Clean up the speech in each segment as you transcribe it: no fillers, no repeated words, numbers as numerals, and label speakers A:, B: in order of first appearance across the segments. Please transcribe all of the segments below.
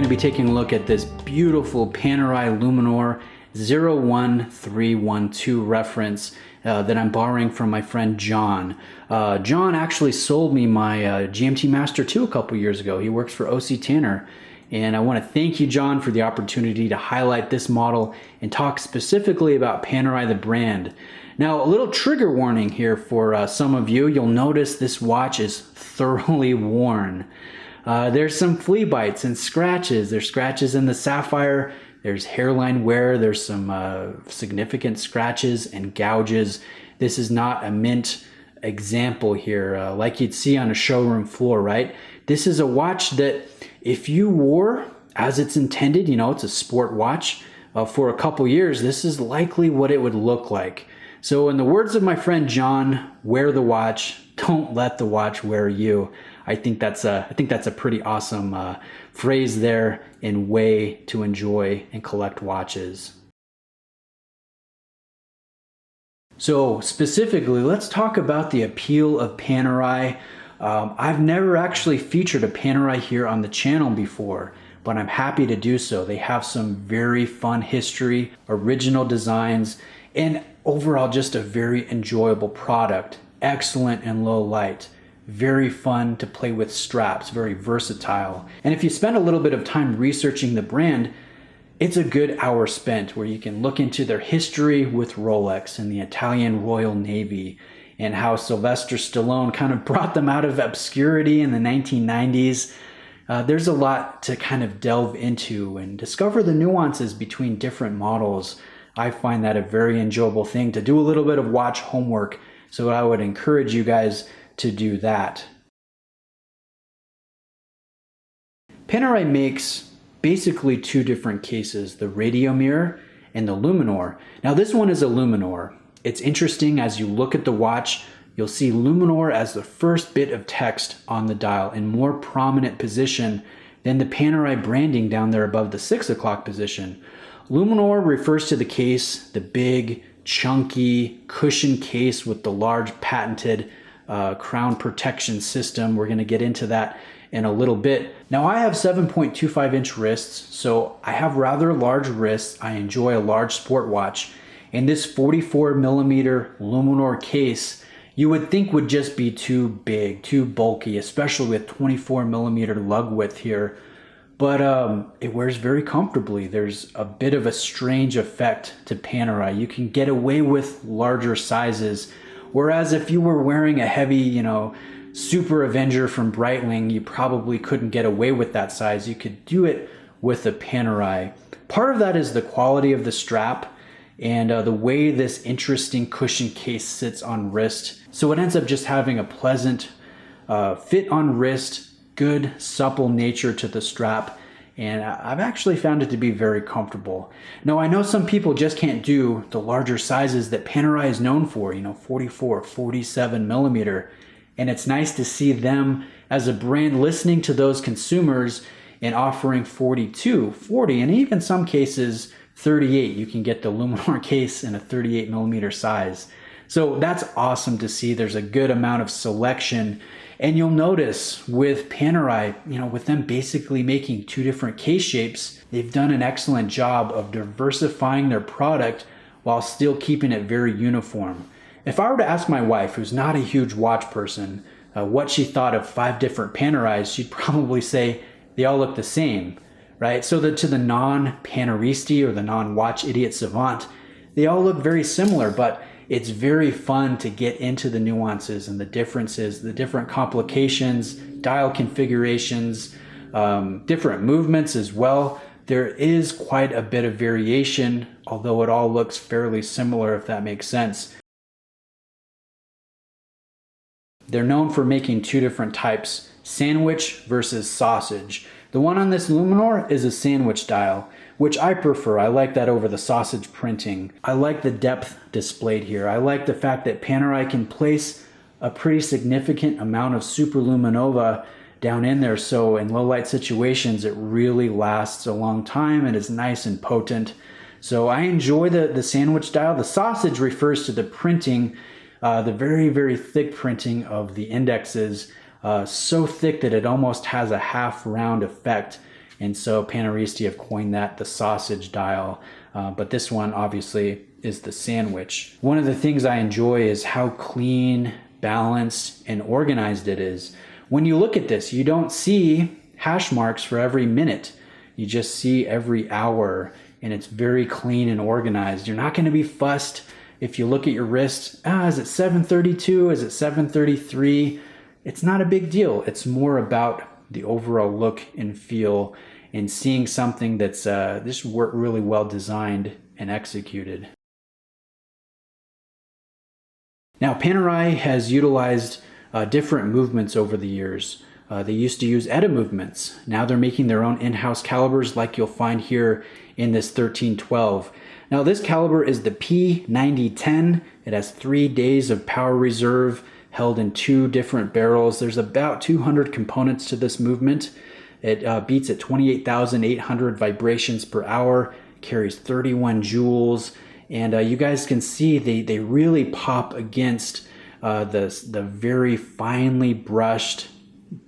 A: to be taking a look at this beautiful Panerai Luminor 01312 reference that I'm borrowing from my friend John. John actually sold me my GMT Master 2 a couple years ago. He works for OC Tanner. And I want to thank you, John, for the opportunity to highlight this model and talk specifically about Panerai, the brand. Now, a little trigger warning here for some of you. You'll notice this watch is thoroughly worn. There's some flea bites and scratches. There's scratches in the sapphire. There's hairline wear. There's some significant scratches and gouges. This is not a mint example here like you'd see on a showroom floor, right? This is a watch that if you wore as it's intended, you know, it's a sport watch for a couple years, this is likely what it would look like. So in the words of my friend John, wear the watch, don't let the watch wear you. I think that's a pretty awesome phrase there and way to enjoy and collect watches. So specifically, let's talk about the appeal of Panerai. I've never actually featured a Panerai here on the channel before, but I'm happy to do so. They have some very fun history, original designs, and overall just a very enjoyable product. Excellent in low light. Very fun to play with straps, very versatile. And if you spend a little bit of time researching the brand, it's a good hour spent where you can look into their history with Rolex and the Italian Royal Navy and how Sylvester Stallone kind of brought them out of obscurity in the 1990s. There's a lot to kind of delve into and discover the nuances between different models. I find that a very enjoyable thing to do a little bit of watch homework, so I would encourage you guys to do that. Panerai makes basically two different cases, the radio mirror and the Luminor. Now this one is a Luminor. It's interesting as you look at the watch, you'll see Luminor as the first bit of text on the dial in more prominent position than the Panerai branding down there above the 6 o'clock position. Luminor refers to the case, the big, chunky, cushion case with the large patented crown protection system. We're going to get into that in a little bit. Now I have 7.25 inch wrists, so I have rather large wrists. I enjoy a large sport watch. And this 44 millimeter Luminor case, you would think would just be too big, too bulky, especially with 24 millimeter lug width here. But it wears very comfortably. There's a bit of a strange effect to Panerai. You can get away with larger sizes. Whereas if you were wearing a heavy, you know, Super Avenger from Breitling, you probably couldn't get away with that size. You could do it with a Panerai. Part of that is the quality of the strap and the way this interesting cushion case sits on wrist. So it ends up just having a pleasant fit on wrist, good supple nature to the strap. And I've actually found it to be very comfortable. Now I know some people just can't do the larger sizes that Panerai is known for, you know, 44, 47 millimeter. And it's nice to see them as a brand listening to those consumers and offering 42, 40, and even some cases 38. You can get the Luminor case in a 38 millimeter size. So that's awesome to see. There's a good amount of selection. And you'll notice with Panerai, you know, with them basically making two different case shapes, they've done an excellent job of diversifying their product while still keeping it very uniform. If I were to ask my wife, who's not a huge watch person, what she thought of 5 different Panerais, she'd probably say they all look the same, right? So that to the non-Paneristi or the non-watch idiot savant, they all look very similar, but it's very fun to get into the nuances and the differences, the different complications, dial configurations, different movements as well. There is quite a bit of variation, although it all looks fairly similar, if that makes sense. They're known for making two different types, sandwich versus sausage. The one on this Luminor is a sandwich dial, which I prefer. I like that over the sausage printing. I like the depth displayed here. I like the fact that Panerai can place a pretty significant amount of superluminova down in there, so in low light situations it really lasts a long time and is nice and potent. So I enjoy the sandwich dial. The sausage refers to the printing, the very, very thick printing of the indexes, so thick that it almost has a half round effect. And so Paneristi have coined that the sausage dial. But this one obviously is the sandwich. One of the things I enjoy is how clean, balanced, and organized it is. When you look at this, you don't see hash marks for every minute. You just see every hour, and it's very clean and organized. You're not going to be fussed if you look at your wrist. Is it 7:32? Is it 7:33? It's not a big deal. It's more about the overall look and feel and seeing something that's just really well designed and executed. Now, Panerai has utilized different movements over the years. They used to use ETA movements. Now they're making their own in-house calibers like you'll find here in this 1312. Now this caliber is the P9010. It has 3 days of power reserve held in 2 different barrels. There's about 200 components to this movement. It beats at 28,800 vibrations per hour, carries 31 joules, and you guys can see they really pop against the very finely brushed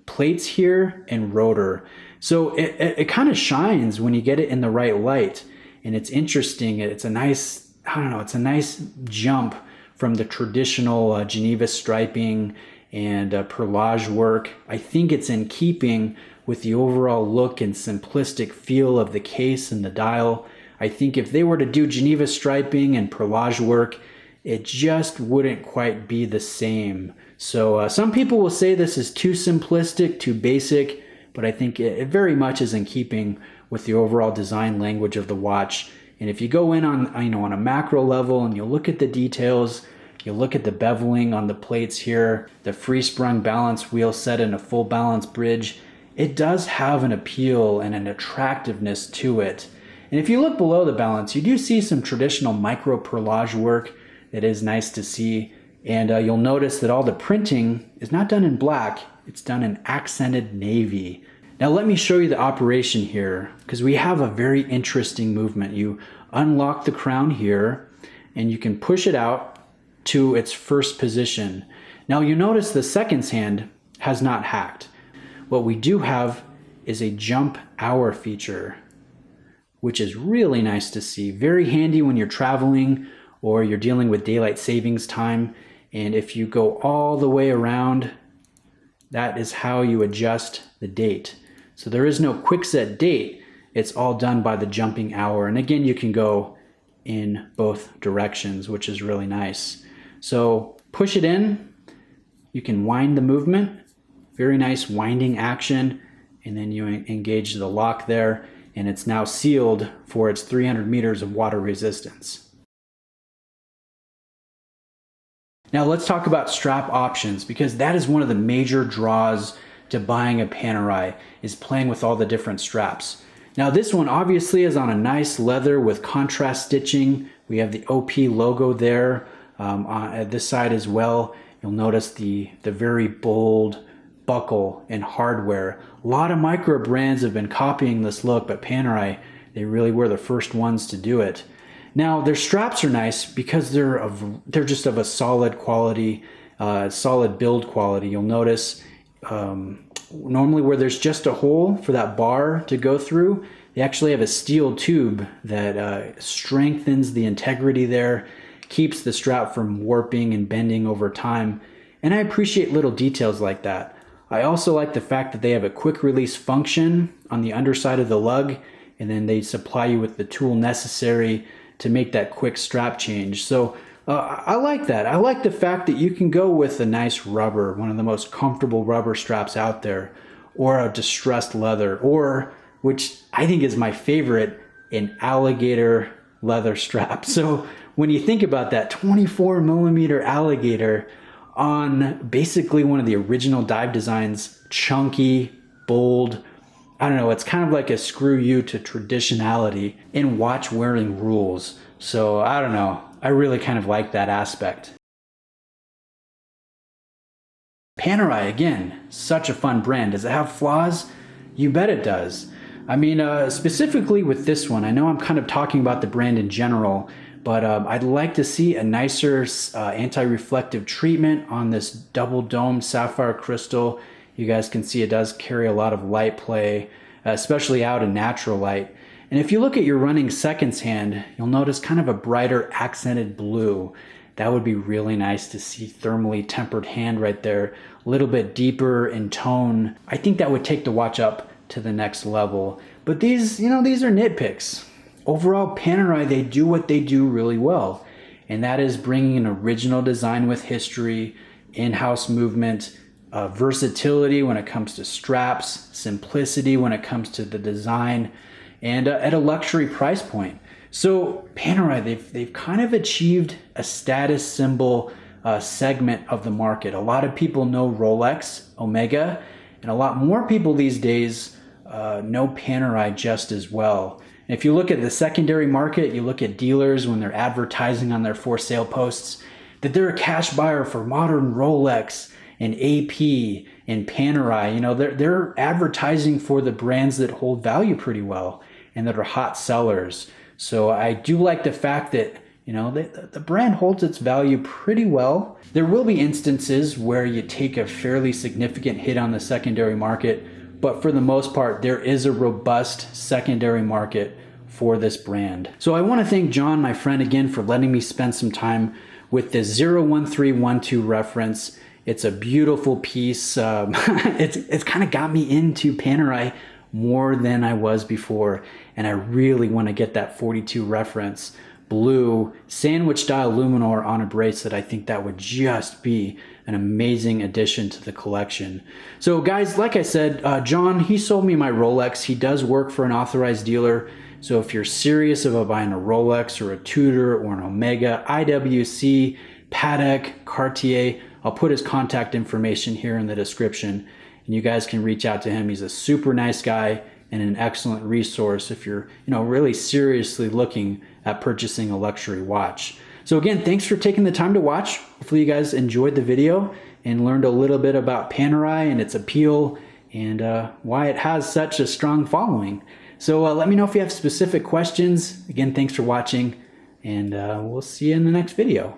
A: plates here and rotor. So it kind of shines when you get it in the right light, and it's interesting. It's a nice, it's a nice jump from the traditional Geneva striping and perlage work. I think it's in keeping with the overall look and simplistic feel of the case and the dial. I think if they were to do Geneva striping and perlage work, it just wouldn't quite be the same. So some people will say this is too simplistic, too basic, but I think it very much is in keeping with the overall design language of the watch. And if you go in on a macro level and you look at the details, you look at the beveling on the plates here, the free sprung balance wheel set in a full balance bridge, it does have an appeal and an attractiveness to it. And if you look below the balance, you do see some traditional micro perlage work that is nice to see. And you'll notice that all the printing is not done in black, it's done in accented navy. Now let me show you the operation here, because we have a very interesting movement. You unlock the crown here, and you can push it out to its first position. Now you notice the seconds hand has not hacked. What we do have is a jump hour feature, which is really nice to see. Very handy when you're traveling or you're dealing with daylight savings time. And if you go all the way around, that is how you adjust the date. So there is no quick set date. It's all done by the jumping hour. And again, you can go in both directions, which is really nice. So push it in, you can wind the movement, very nice winding action, and then you engage the lock there, and it's now sealed for its 300 meters of water resistance. Now let's talk about strap options, because that is one of the major draws to buying a Panerai, is playing with all the different straps. Now this one obviously is on a nice leather with contrast stitching. We have the OP logo there at this side as well. You'll notice the very bold buckle and hardware. A lot of micro brands have been copying this look, but Panerai, they really were the first ones to do it. Now their straps are nice because they're just of a solid quality, solid build quality. You'll notice normally where there's just a hole for that bar to go through, they actually have a steel tube that strengthens the integrity there, keeps the strap from warping and bending over time. And I appreciate little details like that. I also like the fact that they have a quick release function on the underside of the lug, and then they supply you with the tool necessary to make that quick strap change. So I like that. I like the fact that you can go with a nice rubber, one of the most comfortable rubber straps out there, or a distressed leather, or, which I think is my favorite, an alligator leather strap. So when you think about that, 24 millimeter alligator on basically one of the original dive designs, chunky, bold, I don't know, it's kind of like a screw you to traditionality in watch wearing rules. So I don't know, I really kind of like that aspect. Panerai, again, such a fun brand. Does it have flaws? You bet it does. I mean, specifically with this one, I know I'm kind of talking about the brand in general, but I'd like to see a nicer anti-reflective treatment on this double dome sapphire crystal. You guys can see it does carry a lot of light play. especially out in natural light. And if you look at your running seconds hand, you'll notice kind of a brighter accented blue. That would be really nice to see thermally tempered hand right there, a little bit deeper in tone. I think that would take the watch up to the next level. But these, these are nitpicks. Overall, Panerai, they do what they do really well, and that is bringing an original design with history, in-house movement, versatility when it comes to straps, simplicity when it comes to the design, and at a luxury price point. So Panerai, they've kind of achieved a status symbol segment of the market. A lot of people know Rolex, Omega, and a lot more people these days know Panerai just as well. And if you look at the secondary market, you look at dealers when they're advertising on their for sale posts, that they're a cash buyer for modern Rolex and AP and Panerai. They're advertising for the brands that hold value pretty well and that are hot sellers. So I do like the fact that, the brand holds its value pretty well. There will be instances where you take a fairly significant hit on the secondary market, but for the most part, there is a robust secondary market for this brand. So I want to thank John, my friend, again for letting me spend some time with this 01312 reference. It's a beautiful piece. It's kind of got me into Panerai more than I was before, and I really want to get that 42 reference blue sandwich style luminor on a bracelet. I think that would just be an amazing addition to the collection. So guys, like I said, John, he sold me my Rolex. He does work for an authorized dealer. So if you're serious about buying a Rolex or a Tudor or an Omega, IWC, Patek, Cartier, I'll put his contact information here in the description, and you guys can reach out to him. He's a super nice guy and an excellent resource if you're, really seriously looking at purchasing a luxury watch. So again, thanks for taking the time to watch. Hopefully you guys enjoyed the video and learned a little bit about Panerai and its appeal and why it has such a strong following. So let me know if you have specific questions. Again, thanks for watching, and we'll see you in the next video.